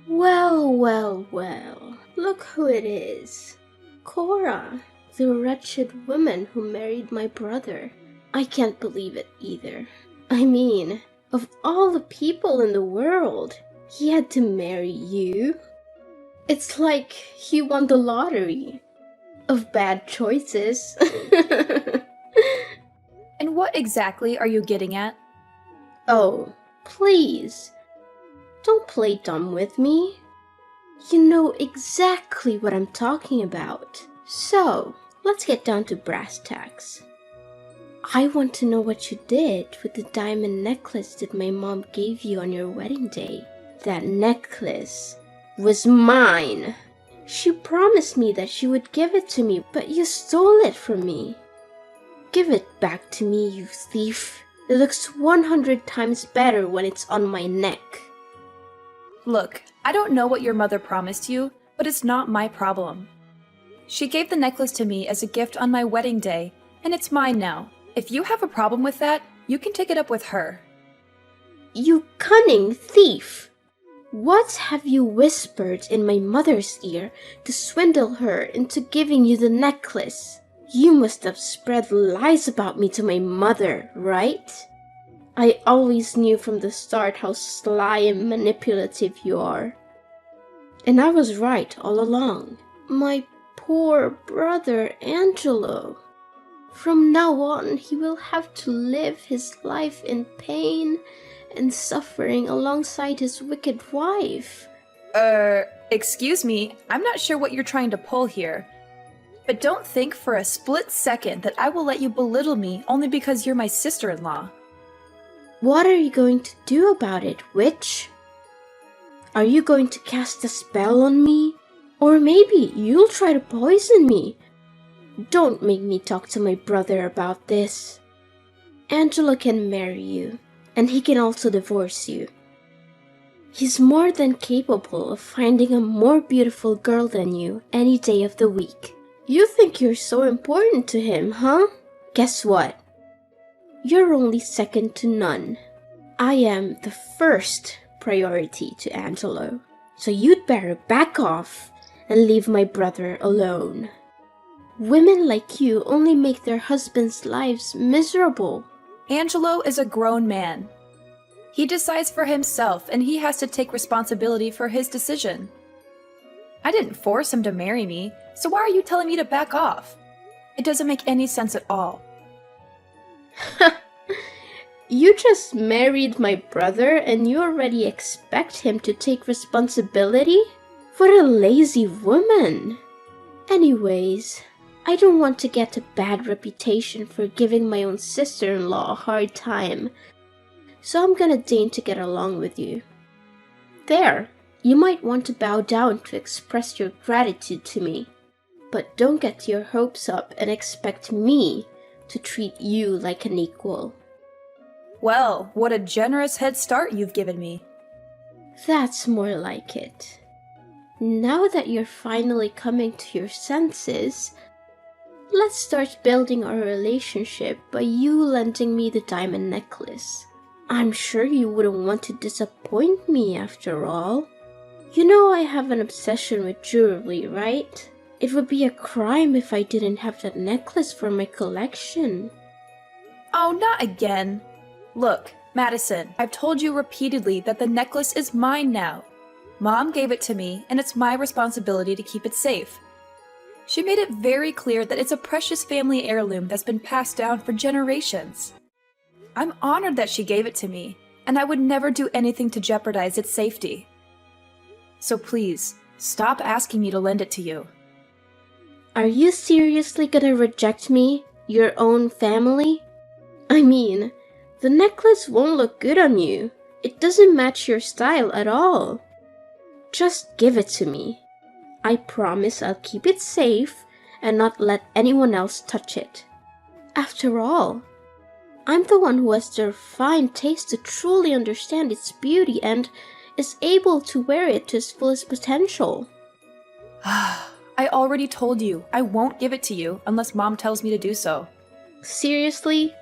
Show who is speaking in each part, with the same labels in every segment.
Speaker 1: Well, well, well. Look who it is. Cora, the wretched woman who married my brother. I can't believe it either. I mean, of all the people in the world, he had to marry you. It's like he won the lottery of bad choices.
Speaker 2: And what exactly are you getting at?
Speaker 1: Oh, please. Don't play dumb with me. You know exactly what I'm talking about. So, let's get down to brass tacks. I want to know what you did with the diamond necklace that my mom gave you on your wedding day. That necklace was mine. She promised me that she would give it to me, but you stole it from me. Give it back to me, you thief. It looks 100 times better when it's on my neck.
Speaker 2: Look, I don't know what your mother promised you, but it's not my problem. She gave the necklace to me as a gift on my wedding day, and it's mine now. If you have a problem with that, you can take it up with her.
Speaker 1: You cunning thief! What have you whispered in my mother's ear to swindle her into giving you the necklace? You must have spread lies about me to my mother, right? I always knew from the start how sly and manipulative you are. And I was right all along. My poor brother Angelo. From now on, he will have to live his life in pain and suffering alongside his wicked wife.
Speaker 2: Excuse me, I'm not sure what you're trying to pull here. But don't think for a split second that I will let you belittle me only because you're my sister-in-law.
Speaker 1: What are you going to do about it, witch? Are you going to cast a spell on me? Or maybe you'll try to poison me? Don't make me talk to my brother about this. Angelo can marry you, and he can also divorce you. He's more than capable of finding a more beautiful girl than you any day of the week. You think you're so important to him, huh? Guess what? You're only second to none. I am the first priority to Angelo, so you'd better back off and leave my brother alone. Women like you only make their husbands' lives miserable.
Speaker 2: Angelo is a grown man. He decides for himself, and he has to take responsibility for his decision. I didn't force him to marry me, so why are you telling me to back off? It doesn't make any sense at all.
Speaker 1: You just married my brother and you already expect him to take responsibility? What a lazy woman! Anyways, I don't want to get a bad reputation for giving my own sister-in-law a hard time, so I'm gonna deign to get along with you. There, you might want to bow down to express your gratitude to me, but don't get your hopes up and expect me to treat you like an equal.
Speaker 2: Well, what a generous head start you've given me.
Speaker 1: That's more like it. Now that you're finally coming to your senses, let's start building our relationship by you lending me the diamond necklace. I'm sure you wouldn't want to disappoint me after all. You know I have an obsession with jewelry, right? It would be a crime if I didn't have that necklace for my collection.
Speaker 2: Oh, not again. Look, Madison, I've told you repeatedly that the necklace is mine now. Mom gave it to me, and it's my responsibility to keep it safe. She made it very clear that it's a precious family heirloom that's been passed down for generations. I'm honored that she gave it to me, and I would never do anything to jeopardize its safety. So please, stop asking me to lend it to you.
Speaker 1: Are you seriously gonna reject me, your own family? I mean, the necklace won't look good on you. It doesn't match your style at all. Just give it to me. I promise I'll keep it safe and not let anyone else touch it. After all, I'm the one who has the refined taste to truly understand its beauty and is able to wear it to its fullest potential.
Speaker 2: I already told you I won't give it to you unless Mom tells me to do so.
Speaker 1: Seriously?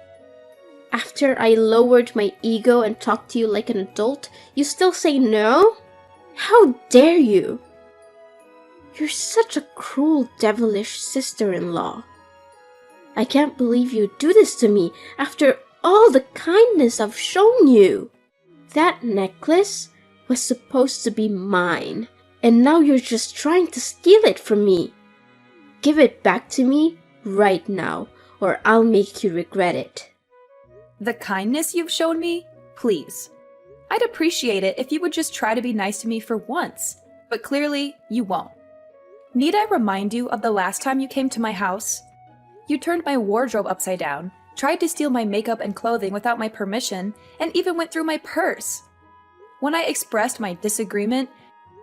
Speaker 1: After I lowered my ego and talked to you like an adult, you still say no? How dare you? You're such a cruel, devilish sister-in-law. I can't believe you'd do this to me after all the kindness I've shown you. That necklace was supposed to be mine, and now you're just trying to steal it from me. Give it back to me right now, or I'll make you regret it.
Speaker 2: The kindness you've shown me? Please. I'd appreciate it if you would just try to be nice to me for once, but clearly you won't. Need I remind you of the last time you came to my house? You turned my wardrobe upside down, tried to steal my makeup and clothing without my permission, and even went through my purse. When I expressed my disagreement,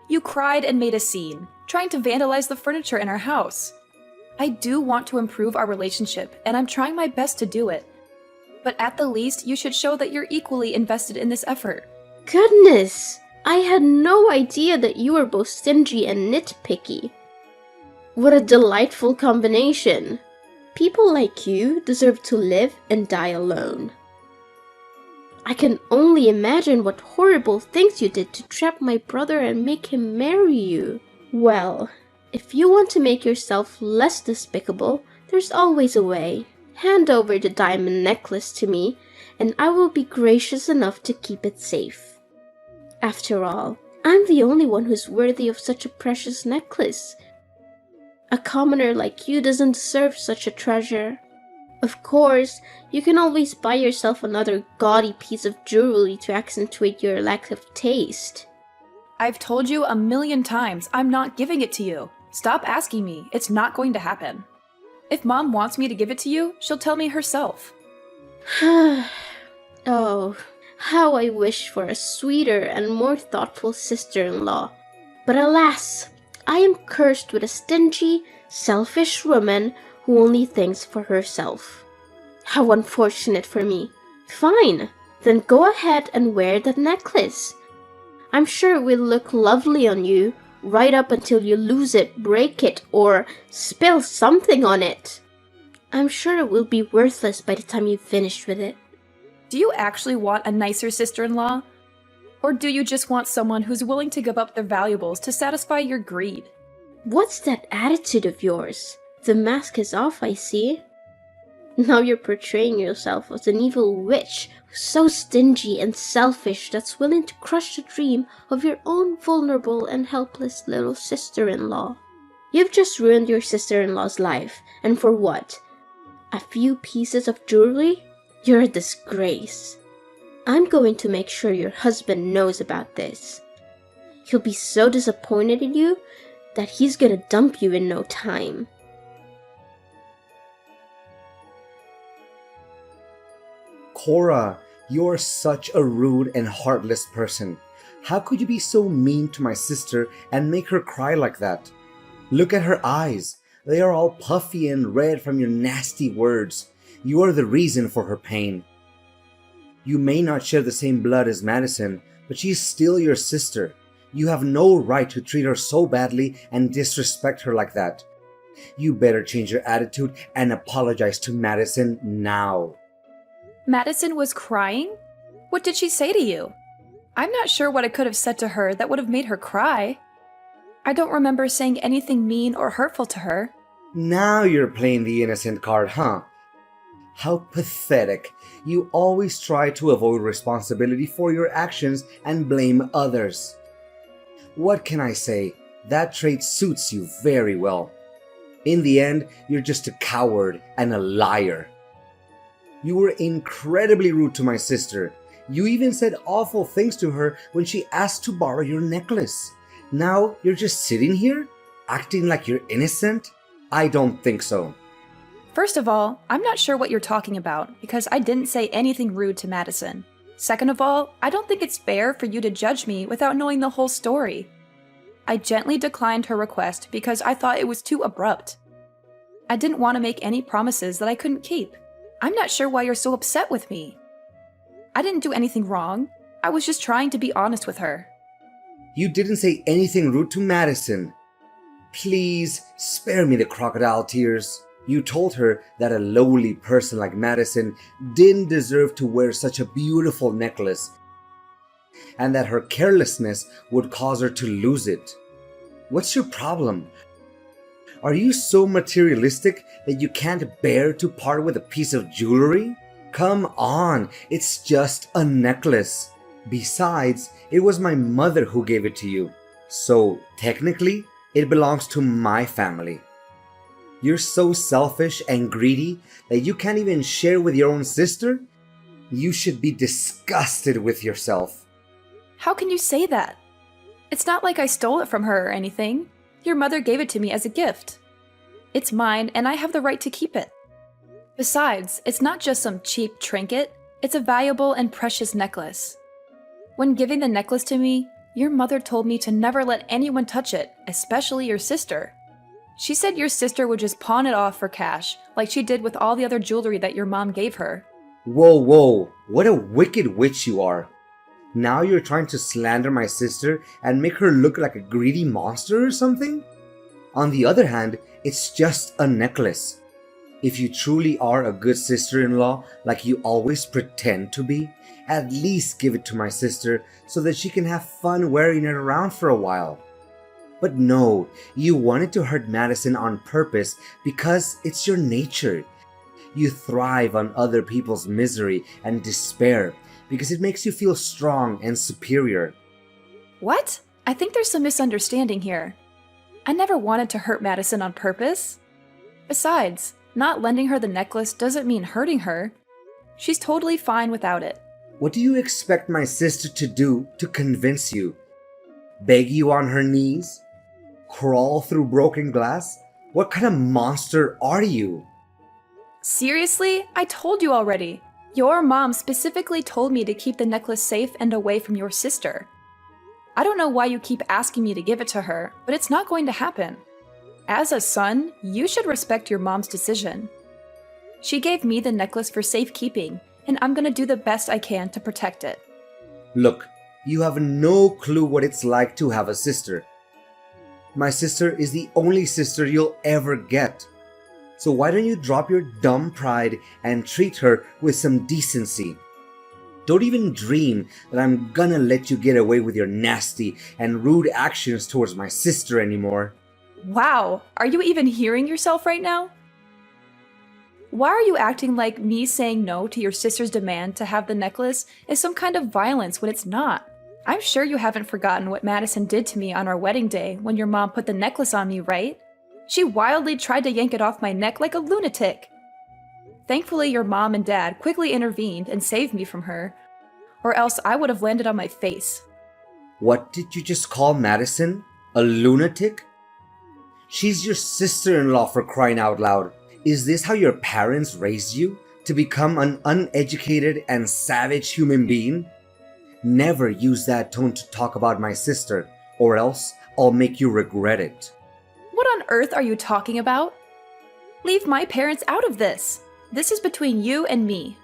Speaker 2: you cried and made a scene, trying to vandalize the furniture in our house. I do want to improve our relationship, and I'm trying my best to do it. But at the least, you should show that you're equally invested in this effort.
Speaker 1: Goodness! I had no idea that you were both stingy and nitpicky. What a delightful combination! People like you deserve to live and die alone. I can only imagine what horrible things you did to trap my brother and make him marry you. Well, if you want to make yourself less despicable, there's always a way. Hand over the diamond necklace to me, and I will be gracious enough to keep it safe. After all, I'm the only one who's worthy of such a precious necklace. A commoner like you doesn't deserve such a treasure. Of course, you can always buy yourself another gaudy piece of jewelry to accentuate your lack of taste.
Speaker 2: I've told you 1,000,000 times I'm not giving it to you. Stop asking me. It's not going to happen. If Mom wants me to give it to you, she'll tell me herself.
Speaker 1: Oh, how I wish for a sweeter and more thoughtful sister-in-law. But alas, I am cursed with a stingy, selfish woman who only thinks for herself. How unfortunate for me. Fine, then go ahead and wear that necklace. I'm sure it will look lovely on you, right up until you lose it, break it, or spill something on it. I'm sure it will be worthless by the time you've finished with it.
Speaker 2: Do you actually want a nicer sister-in-law? Or do you just want someone who's willing to give up their valuables to satisfy your greed?
Speaker 1: What's that attitude of yours? The mask is off, I see. Now you're portraying yourself as an evil witch who's so stingy and selfish that's willing to crush the dream of your own vulnerable and helpless little sister-in-law. You've just ruined your sister-in-law's life, and for what? A few pieces of jewelry? You're a disgrace. I'm going to make sure your husband knows about this. He'll be so disappointed in you that he's gonna dump you in no time.
Speaker 3: Cora, you're such a rude and heartless person. How could you be so mean to my sister and make her cry like that? Look at her eyes. They are all puffy and red from your nasty words. You are the reason for her pain. You may not share the same blood as Madison, but she's still your sister. You have no right to treat her so badly and disrespect her like that. You better change your attitude and apologize to Madison now.
Speaker 2: Madison was crying? What did she say to you? I'm not sure what I could have said to her that would have made her cry. I don't remember saying anything mean or hurtful to her.
Speaker 3: Now you're playing the innocent card, huh? How pathetic. You always try to avoid responsibility for your actions and blame others. What can I say? That trait suits you very well. In the end, you're just a coward and a liar. You were incredibly rude to my sister. You even said awful things to her when she asked to borrow your necklace. Now you're just sitting here, acting like you're innocent? I don't think so.
Speaker 2: First of all, I'm not sure what you're talking about because I didn't say anything rude to Madison. Second of all, I don't think it's fair for you to judge me without knowing the whole story. I gently declined her request because I thought it was too abrupt. I didn't want to make any promises that I couldn't keep. I'm not sure why you're so upset with me. I didn't do anything wrong. I was just trying to be honest with her.
Speaker 3: You didn't say anything rude to Madison. Please, spare me the crocodile tears. You told her that a lowly person like Madison didn't deserve to wear such a beautiful necklace. and that her carelessness would cause her to lose it. What's your problem? Are you so materialistic that you can't bear to part with a piece of jewelry? Come on, it's just a necklace. Besides, it was my mother who gave it to you. So, technically, it belongs to my family. You're so selfish and greedy that you can't even share with your own sister? You should be disgusted with yourself.
Speaker 2: How can you say that? It's not like I stole it from her or anything. Your mother gave it to me as a gift. It's mine, and I have the right to keep it. Besides, it's not just some cheap trinket, it's a valuable and precious necklace. When giving the necklace to me, your mother told me to never let anyone touch it, especially your sister. She said your sister would just pawn it off for cash, like she did with all the other jewelry that your mom gave her.
Speaker 3: Whoa, what a wicked witch you are. Now you're trying to slander my sister and make her look like a greedy monster or something? On the other hand, it's just a necklace. If you truly are a good sister-in-law, like you always pretend to be, at least give it to my sister so that she can have fun wearing it around for a while. But no, you wanted to hurt Madison on purpose because it's your nature. You thrive on other people's misery and despair because it makes you feel strong and superior.
Speaker 2: What? I think there's some misunderstanding here. I never wanted to hurt Madison on purpose. Besides, not lending her the necklace doesn't mean hurting her. She's totally fine without it.
Speaker 3: What do you expect my sister to do to convince you? Beg you on her knees? Crawl through broken glass? What kind of monster are you?
Speaker 2: Seriously? I told you already. Your mom specifically told me to keep the necklace safe and away from your sister. I don't know why you keep asking me to give it to her, but it's not going to happen. As a son, you should respect your mom's decision. She gave me the necklace for safekeeping, and I'm gonna do the best I can to protect it.
Speaker 3: Look, you have no clue what it's like to have a sister. My sister is the only sister you'll ever get. So why don't you drop your dumb pride and treat her with some decency? Don't even dream that I'm gonna let you get away with your nasty and rude actions towards my sister anymore.
Speaker 2: Wow, are you even hearing yourself right now? Why are you acting like me saying no to your sister's demand to have the necklace is some kind of violence when it's not? I'm sure you haven't forgotten what Madison did to me on our wedding day when your mom put the necklace on me, right? She wildly tried to yank it off my neck like a lunatic. Thankfully, your mom and dad quickly intervened and saved me from her, or else I would have landed on my face.
Speaker 3: What did you just call Madison? A lunatic? She's your sister-in-law, for crying out loud. Is this how your parents raised you? To become an uneducated and savage human being? Never use that tone to talk about my sister, or else I'll make you regret it.
Speaker 2: What on earth are you talking about? Leave my parents out of this. This is between you and me.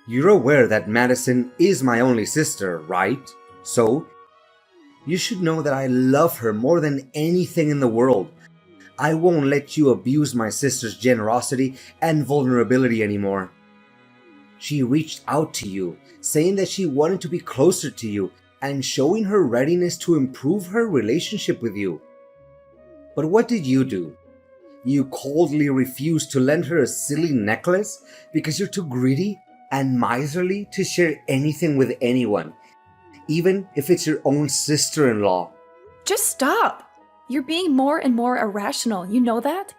Speaker 3: You're aware that Madison is my only sister, right? So, you should know that I love her more than anything in the world. I won't let you abuse my sister's generosity and vulnerability anymore. She reached out to you, saying that she wanted to be closer to you and showing her readiness to improve her relationship with you. But what did you do? You coldly refused to lend her a silly necklace because you're too greedy and miserly to share anything with anyone, even if it's your own sister-in-law.
Speaker 2: Just stop! You're being more and more irrational, you know that?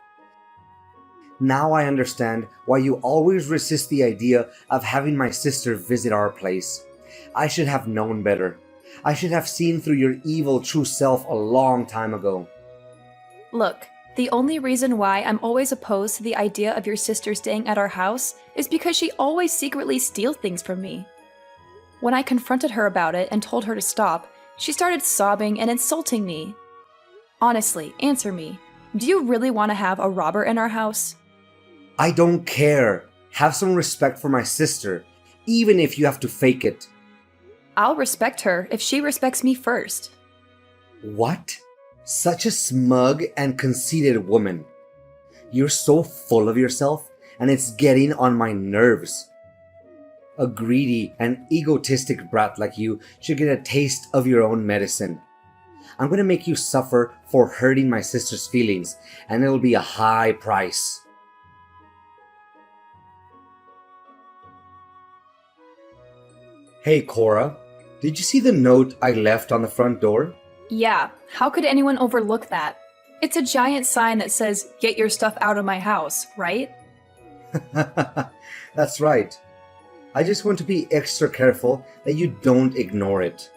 Speaker 3: Now I understand why you always resist the idea of having my sister visit our place. I should have known better. I should have seen through your evil true self a long time ago.
Speaker 2: Look, the only reason why I'm always opposed to the idea of your sister staying at our house is because she always secretly steals things from me. When I confronted her about it and told her to stop, she started sobbing and insulting me. Honestly, answer me. Do you really want to have a robber in our house?
Speaker 3: I don't care. Have some respect for my sister, even if you have to fake it.
Speaker 2: I'll respect her if she respects me first.
Speaker 3: What? Such a smug and conceited woman. You're so full of yourself, and it's getting on my nerves. A greedy and egotistic brat like you should get a taste of your own medicine. I'm gonna make you suffer for hurting my sister's feelings, and it'll be a high price. Hey Cora, did you see the note I left on the front door?
Speaker 2: Yeah, how could anyone overlook that? It's a giant sign that says, "Get your stuff out of my house," right?
Speaker 3: That's right. I just want to be extra careful that you don't ignore it.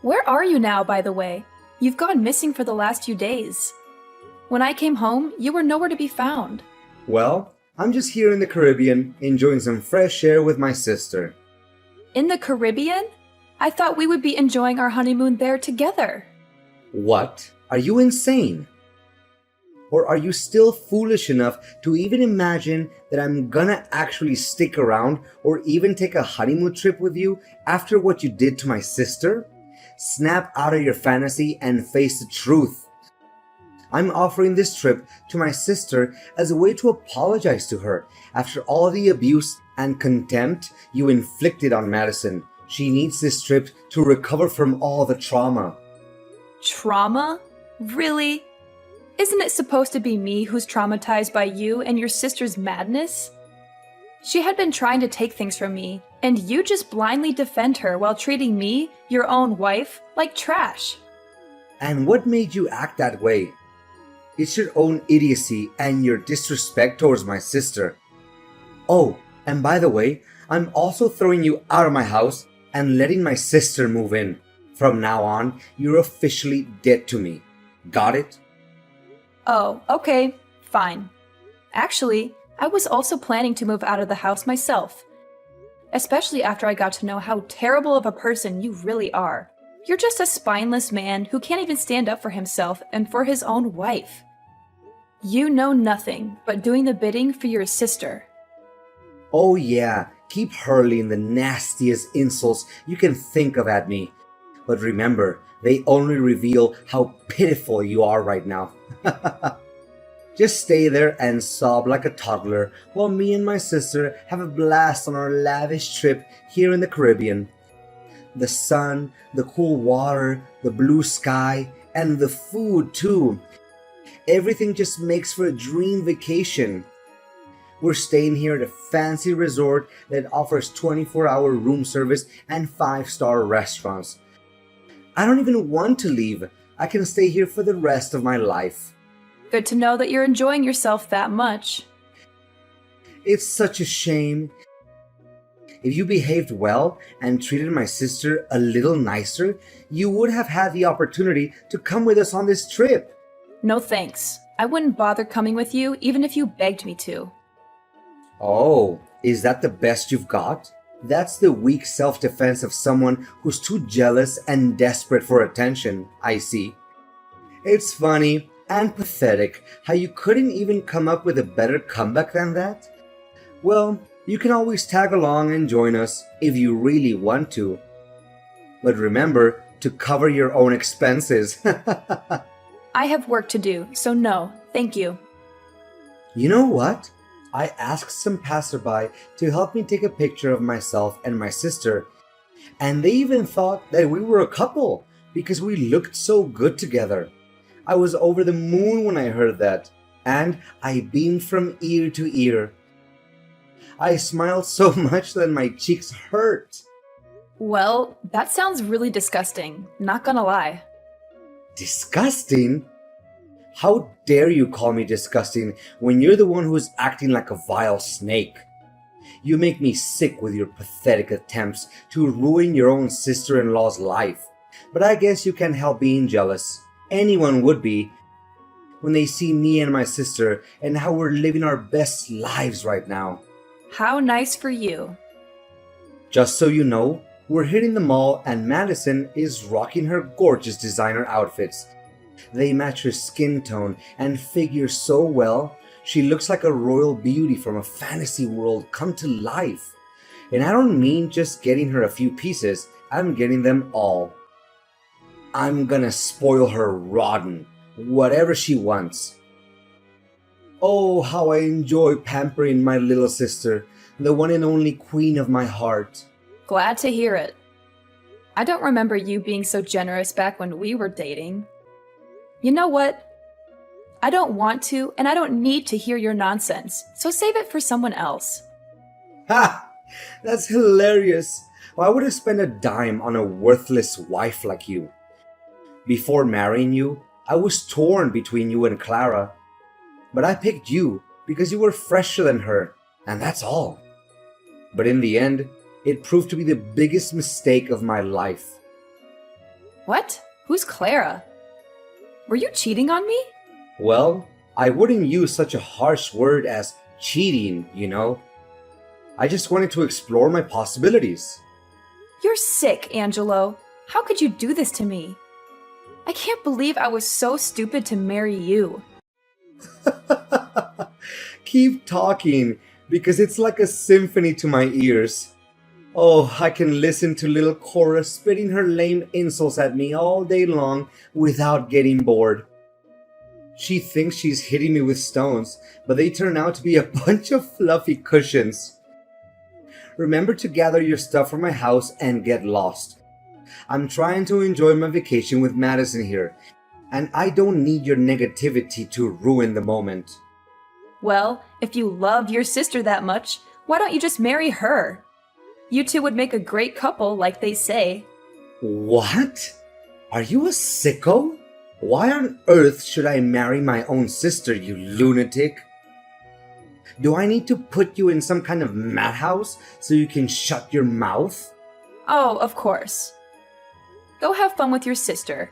Speaker 2: Where are you now, by the way? You've gone missing for the last few days. When I came home, you were nowhere to be found.
Speaker 3: Well, I'm just here in the Caribbean, enjoying some fresh air with my sister.
Speaker 2: In the Caribbean? I thought we would be enjoying our honeymoon there together.
Speaker 3: What? Are you insane? Or are you still foolish enough to even imagine that I'm gonna actually stick around or even take a honeymoon trip with you after what you did to my sister? Snap out of your fantasy and face the truth. I'm offering this trip to my sister as a way to apologize to her after all the abuse and contempt you inflicted on Madison. She needs this trip to recover from all the trauma.
Speaker 2: Trauma? Really? Isn't it supposed to be me who's traumatized by you and your sister's madness? She had been trying to take things from me, and you just blindly defend her while treating me, your own wife, like trash.
Speaker 3: And what made you act that way? It's your own idiocy and your disrespect towards my sister. Oh, and by the way, I'm also throwing you out of my house and letting my sister move in. From now on, you're officially dead to me. Got it?
Speaker 2: Oh, okay, fine. Actually, I was also planning to move out of the house myself. Especially after I got to know how terrible of a person you really are. You're just a spineless man who can't even stand up for himself and for his own wife. You know nothing but doing the bidding for your sister.
Speaker 3: Oh yeah, keep hurling the nastiest insults you can think of at me. But remember, they only reveal how pitiful you are right now. Just stay there and sob like a toddler while me and my sister have a blast on our lavish trip here in the Caribbean. The sun, the cool water, the blue sky, and the food too. Everything just makes for a dream vacation. We're staying here at a fancy resort that offers 24-hour room service and 5-star restaurants. I don't even want to leave. I can stay here for the rest of my life.
Speaker 2: Good to know that you're enjoying yourself that much.
Speaker 3: It's such a shame. If you behaved well and treated my sister a little nicer, you would have had the opportunity to come with us on this trip.
Speaker 2: No thanks. I wouldn't bother coming with you even if you begged me to.
Speaker 3: Oh, is that the best you've got? That's the weak self-defense of someone who's too jealous and desperate for attention, I see. It's funny and pathetic how you couldn't even come up with a better comeback than that. Well, you can always tag along and join us if you really want to. But remember to cover your own expenses.
Speaker 2: I have work to do, so no, thank you.
Speaker 3: You know what? I asked some passerby to help me take a picture of myself and my sister, and they even thought that we were a couple because we looked so good together. I was over the moon when I heard that, and I beamed from ear to ear. I smiled so much that my cheeks hurt.
Speaker 2: Well, that sounds really disgusting, not gonna lie.
Speaker 3: Disgusting? How dare you call me disgusting when you're the one who's acting like a vile snake? You make me sick with your pathetic attempts to ruin your own sister-in-law's life. But I guess you can't help being jealous. Anyone would be when they see me and my sister and how we're living our best lives right now.
Speaker 2: How nice for you.
Speaker 3: Just so you know, we're hitting the mall and Madison is rocking her gorgeous designer outfits. They match her skin tone and figure so well, she looks like a royal beauty from a fantasy world come to life. And I don't mean just getting her a few pieces, I'm getting them all. I'm gonna spoil her rotten, whatever she wants. Oh, how I enjoy pampering my little sister, the one and only queen of my heart.
Speaker 2: Glad to hear it. I don't remember you being so generous back when we were dating. You know what? I don't want to, and I don't need to hear your nonsense, so save it for someone else.
Speaker 3: Ha! That's hilarious. Why would I spend a dime on a worthless wife like you? Before marrying you, I was torn between you and Clara. But I picked you because you were fresher than her, and that's all. But in the end, it proved to be the biggest mistake of my life.
Speaker 2: What? Who's Clara? Were you cheating on me?
Speaker 3: Well, I wouldn't use such a harsh word as cheating, you know. I just wanted to explore my possibilities.
Speaker 2: You're sick, Angelo. How could you do this to me? I can't believe I was so stupid to marry you.
Speaker 3: Keep talking, because it's like a symphony to my ears. Oh, I can listen to little Cora spitting her lame insults at me all day long without getting bored. She thinks she's hitting me with stones, but they turn out to be a bunch of fluffy cushions. Remember to gather your stuff from my house and get lost. I'm trying to enjoy my vacation with Madison here, and I don't need your negativity to ruin the moment.
Speaker 2: Well, if you love your sister that much, why don't you just marry her? You two would make a great couple, like they say.
Speaker 3: What? Are you a sicko? Why on earth should I marry my own sister, you lunatic? Do I need to put you in some kind of madhouse so you can shut your mouth?
Speaker 2: Oh, of course. Go have fun with your sister.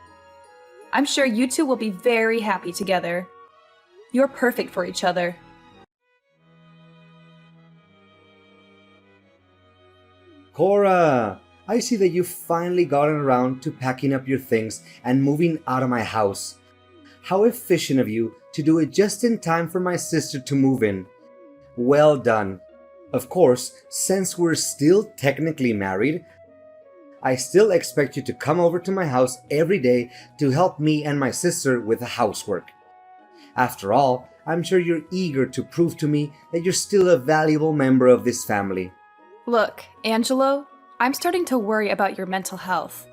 Speaker 2: I'm sure you two will be very happy together. You're perfect for each other.
Speaker 3: Cora, I see that you've finally gotten around to packing up your things and moving out of my house. How efficient of you to do it just in time for my sister to move in. Well done. Of course, since we're still technically married, I still expect you to come over to my house every day to help me and my sister with the housework. After all, I'm sure you're eager to prove to me that you're still a valuable member of this family.
Speaker 2: Look, Angelo, I'm starting to worry about your mental health.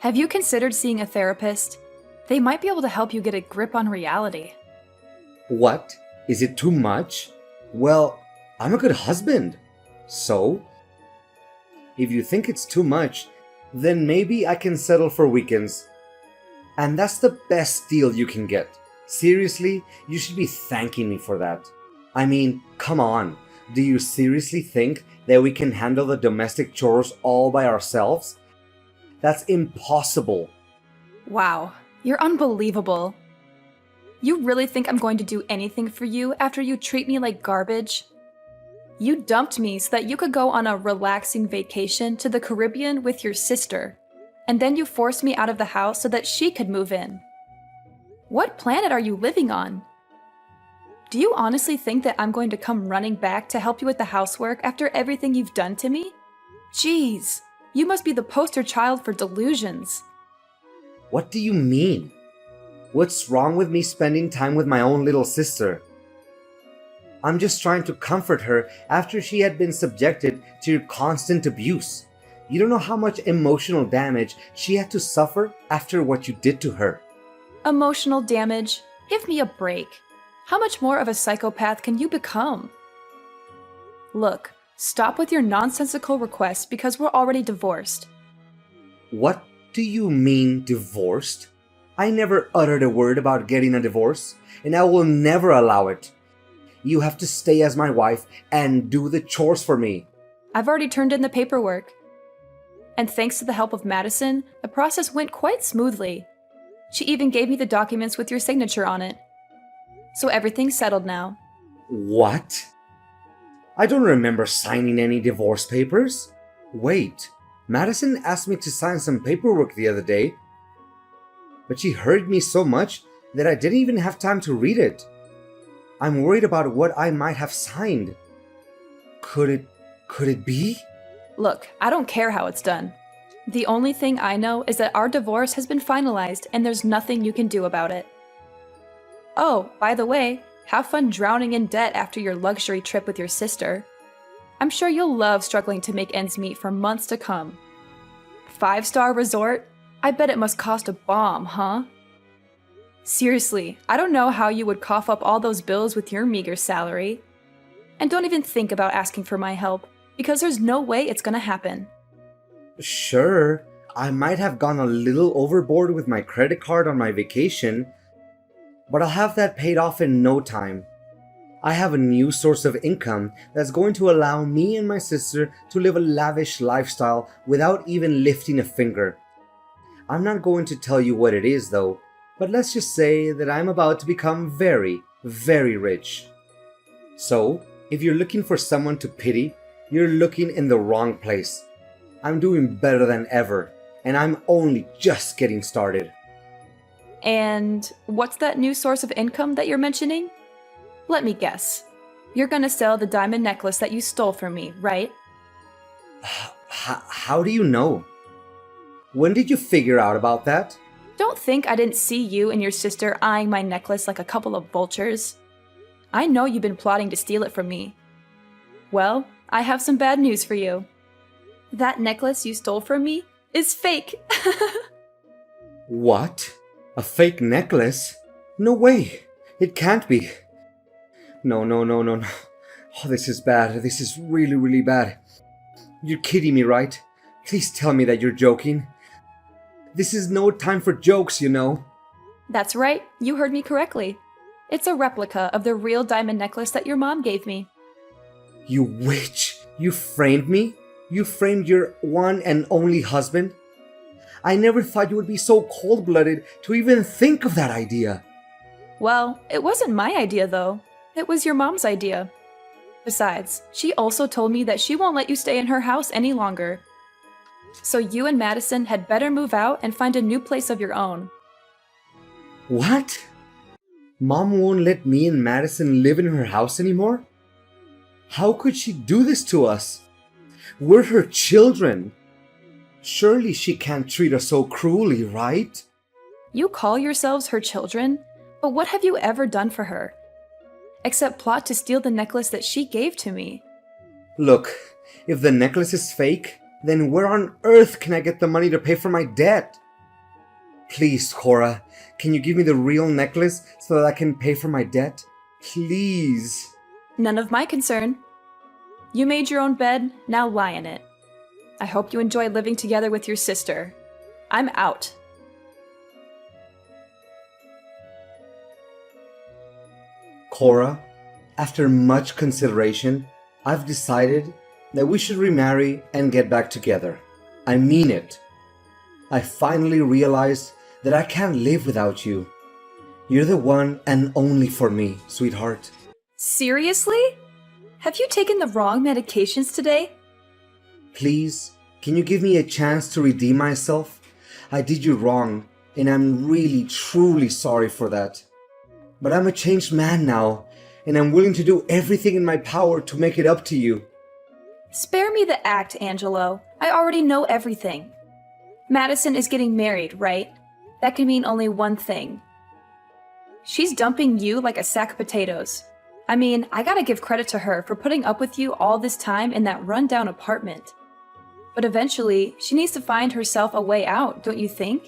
Speaker 2: Have you considered seeing a therapist? They might be able to help you get a grip on reality.
Speaker 3: What? Is it too much? Well, I'm a good husband. So? If you think it's too much, then maybe I can settle for weekends. And that's the best deal you can get. Seriously, you should be thanking me for that. I mean, come on. Do you seriously think that we can handle the domestic chores all by ourselves? That's impossible.
Speaker 2: Wow, you're unbelievable. You really think I'm going to do anything for you after you treat me like garbage? You dumped me so that you could go on a relaxing vacation to the Caribbean with your sister, and then you forced me out of the house so that she could move in. What planet are you living on? Do you honestly think that I'm going to come running back to help you with the housework after everything you've done to me? Jeez, you must be the poster child for delusions.
Speaker 3: What do you mean? What's wrong with me spending time with my own little sister? I'm just trying to comfort her after she had been subjected to your constant abuse. You don't know how much emotional damage she had to suffer after what you did to her.
Speaker 2: Emotional damage? Give me a break. How much more of a psychopath can you become? Look, stop with your nonsensical requests because we're already divorced.
Speaker 3: What do you mean divorced? I never uttered a word about getting a divorce, and I will never allow it. You have to stay as my wife and do the chores for me.
Speaker 2: I've already turned in the paperwork. And thanks to the help of Madison, the process went quite smoothly. She even gave me the documents with your signature on it. So everything's settled now.
Speaker 3: What? I don't remember signing any divorce papers. Wait, Madison asked me to sign some paperwork the other day. But she hurried me so much that I didn't even have time to read it. I'm worried about what I might have signed. Could it be?
Speaker 2: Look, I don't care how it's done. The only thing I know is that our divorce has been finalized and there's nothing you can do about it. Oh, by the way, have fun drowning in debt after your luxury trip with your sister. I'm sure you'll love struggling to make ends meet for months to come. 5-star resort? I bet it must cost a bomb, huh? Seriously, I don't know how you would cough up all those bills with your meager salary. And don't even think about asking for my help, because there's no way it's gonna happen.
Speaker 3: Sure, I might have gone a little overboard with my credit card on my vacation, but I'll have that paid off in no time. I have a new source of income that's going to allow me and my sister to live a lavish lifestyle without even lifting a finger. I'm not going to tell you what it is though, but let's just say that I'm about to become very, very rich. So, if you're looking for someone to pity, you're looking in the wrong place. I'm doing better than ever, and I'm only just getting started.
Speaker 2: And what's that new source of income that you're mentioning? Let me guess. You're gonna sell the diamond necklace that you stole from me, right?
Speaker 3: How do you know? When did you figure out about that?
Speaker 2: Don't think I didn't see you and your sister eyeing my necklace like a couple of vultures. I know you've been plotting to steal it from me. Well, I have some bad news for you. That necklace you stole from me is fake.
Speaker 3: What? A fake necklace? No way. It can't be. No. Oh, this is bad. This is really, really bad. You're kidding me, right? Please tell me that you're joking. This is no time for jokes, you know.
Speaker 2: That's right, you heard me correctly. It's a replica of the real diamond necklace that your mom gave me.
Speaker 3: You witch! You framed me? You framed your one and only husband? I never thought you would be so cold-blooded to even think of that idea.
Speaker 2: Well, it wasn't my idea though. It was your mom's idea. Besides, she also told me that she won't let you stay in her house any longer. So you and Madison had better move out and find a new place of your own.
Speaker 3: What? Mom won't let me and Madison live in her house anymore? How could she do this to us? We're her children. Surely she can't treat us so cruelly, right?
Speaker 2: You call yourselves her children, but what have you ever done for her? Except plot to steal the necklace that she gave to me.
Speaker 3: Look, if the necklace is fake, then where on earth can I get the money to pay for my debt? Please, Cora, can you give me the real necklace so that I can pay for my debt? Please.
Speaker 2: None of my concern. You made your own bed, now lie in it. I hope you enjoy living together with your sister. I'm out.
Speaker 3: Cora, after much consideration, I've decided that we should remarry and get back together. I mean it. I finally realized that I can't live without you. You're the one and only for me, sweetheart.
Speaker 2: Seriously? Have you taken the wrong medications today?
Speaker 3: Please, can you give me a chance to redeem myself? I did you wrong, and I'm really, truly sorry for that. But I'm a changed man now, and I'm willing to do everything in my power to make it up to you.
Speaker 2: Spare me the act, Angelo. I already know everything. Madison is getting married, right? That can mean only one thing. She's dumping you like a sack of potatoes. I mean, I gotta give credit to her for putting up with you all this time in that rundown apartment. But eventually, she needs to find herself a way out, don't you think?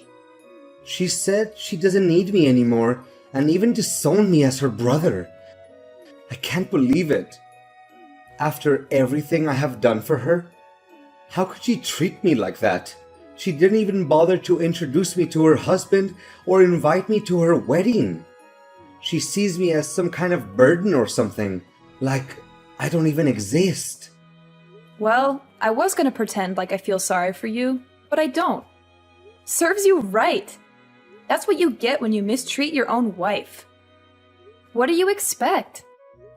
Speaker 3: She said she doesn't need me anymore, and even disowned me as her brother. I can't believe it. After everything I have done for her, how could she treat me like that? She didn't even bother to introduce me to her husband or invite me to her wedding. She sees me as some kind of burden or something, like I don't even exist.
Speaker 2: Well, I was gonna pretend like I feel sorry for you, but I don't. Serves you right. That's what you get when you mistreat your own wife. What do you expect?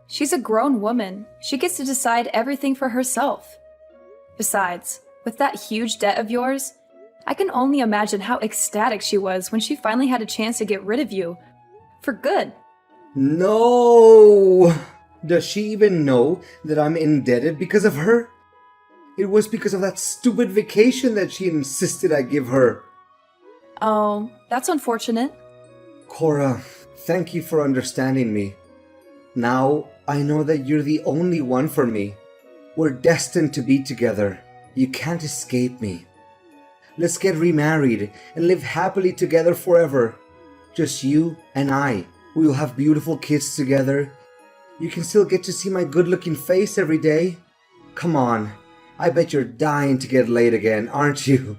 Speaker 2: She's a grown woman. She gets to decide everything for herself. Besides, with that huge debt of yours, I can only imagine how ecstatic she was when she finally had a chance to get rid of you. For good.
Speaker 3: No! Does she even know that I'm indebted because of her? It was because of that stupid vacation that she insisted I give her.
Speaker 2: Oh, that's unfortunate.
Speaker 3: Cora, thank you for understanding me. Now I know that you're the only one for me. We're destined to be together. You can't escape me. Let's get remarried and live happily together forever. Just you and I. We will have beautiful kids together. You can still get to see my good-looking face every day. Come on. I bet you're dying to get laid again, aren't you?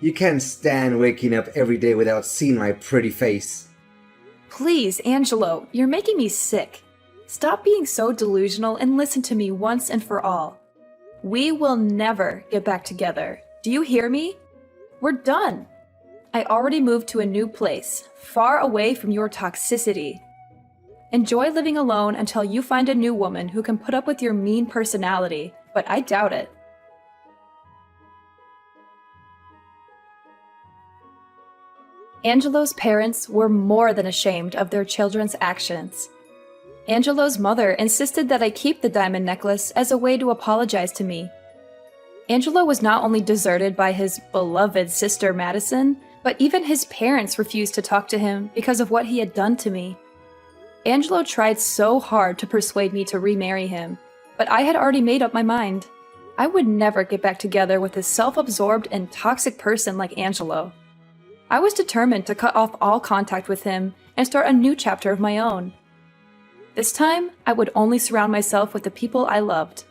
Speaker 3: You can't stand waking up every day without seeing my pretty face.
Speaker 2: Please, Angelo, you're making me sick. Stop being so delusional and listen to me once and for all. We will never get back together. Do you hear me? We're done. I already moved to a new place, far away from your toxicity. Enjoy living alone until you find a new woman who can put up with your mean personality, but I doubt it. Angelo's parents were more than ashamed of their children's actions. Angelo's mother insisted that I keep the diamond necklace as a way to apologize to me. Angelo was not only deserted by his beloved sister Madison, but even his parents refused to talk to him because of what he had done to me. Angelo tried so hard to persuade me to remarry him, but I had already made up my mind. I would never get back together with a self-absorbed and toxic person like Angelo. I was determined to cut off all contact with him and start a new chapter of my own. This time, I would only surround myself with the people I loved.